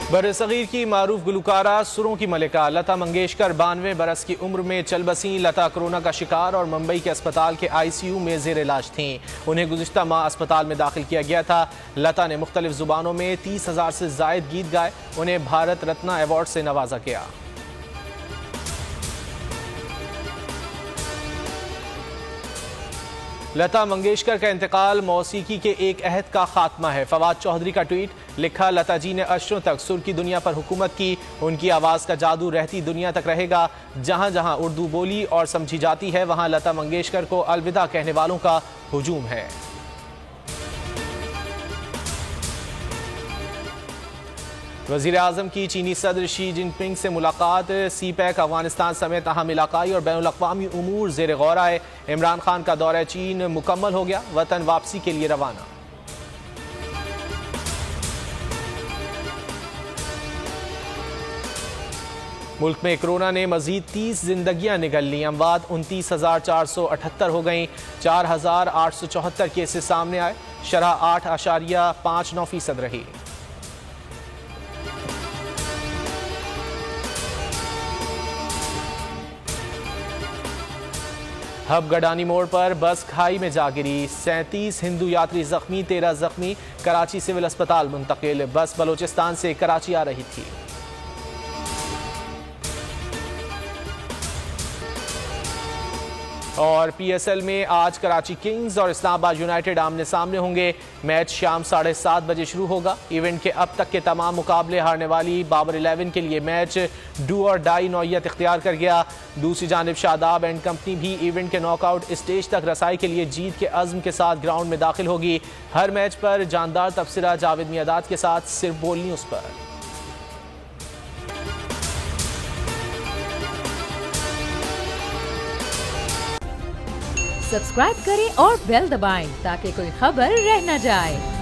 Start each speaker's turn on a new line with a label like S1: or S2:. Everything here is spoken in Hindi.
S1: बरसगीर की मारूफ गुलकारा सुरों की मलिका लता मंगेशकर 92 बरस की उम्र में चल बसी। लता कोरोना का शिकार और मुंबई के अस्पताल के ICU में जेर इलाज थीं। उन्हें गुज़िश्ता माह अस्पताल में दाखिल किया गया था। लता ने मुख्तलिफ जुबानों में 30,000 से जायद गीत गाए। उन्हें भारत रत्न अवार्ड से नवाजा गया। लता मंगेशकर का इंतकाल मौसीकी के एक अहद का खात्मा है। फवाद चौधरी का ट्वीट लिखा, लता जी ने अशरों तक सुर की दुनिया पर हुकूमत की। उनकी आवाज़ का जादू रहती दुनिया तक रहेगा। जहां जहां उर्दू बोली और समझी जाती है वहां लता मंगेशकर को अलविदा कहने वालों का हुजूम है। वज़ीर आज़म की चीनी सदर शी जिनपिंग से मुलाकात। CPEC अफगानिस्तान समेत अहम इलाकाई और बैनुल अक़वामी उमूर ज़ेर गौर आए। इमरान खान का दौरा चीन मुकम्मल हो गया। वतन वापसी के लिए रवाना। मुल्क में कोरोना ने मजीद 30 जिंदगियां निगल ली। अमवात 29,478 हो गई। 4,874 केसेस सामने आए। शरह 8.59% रही। हब गडानी मोड़ पर बस खाई में जा गिरी। 37 हिंदू यात्री जख्मी, 13 जख्मी। कराची सिविल अस्पताल मुंतकिल। बस बलोचिस्तान से कराची आ रही थी। और PSL में आज कराची किंग्स और इस्लामाबाद यूनाइटेड आमने सामने होंगे। मैच शाम 7:30 बजे शुरू होगा। इवेंट के अब तक के तमाम मुकाबले हारने वाली बाबर 11 के लिए मैच डू और डाई नौयत इख्तियार कर गया। दूसरी जानिब शादाब एंड कंपनी भी इवेंट के नॉकआउट स्टेज तक रसाई के लिए जीत के अज़्म के साथ ग्राउंड में दाखिल होगी। हर मैच पर जानदार तबसरा जावेद मियादाद के साथ सिर्फ बोल न्यूज़ पर।
S2: सब्सक्राइब करें और बेल दबाएं ताकि कोई खबर रह न जाए।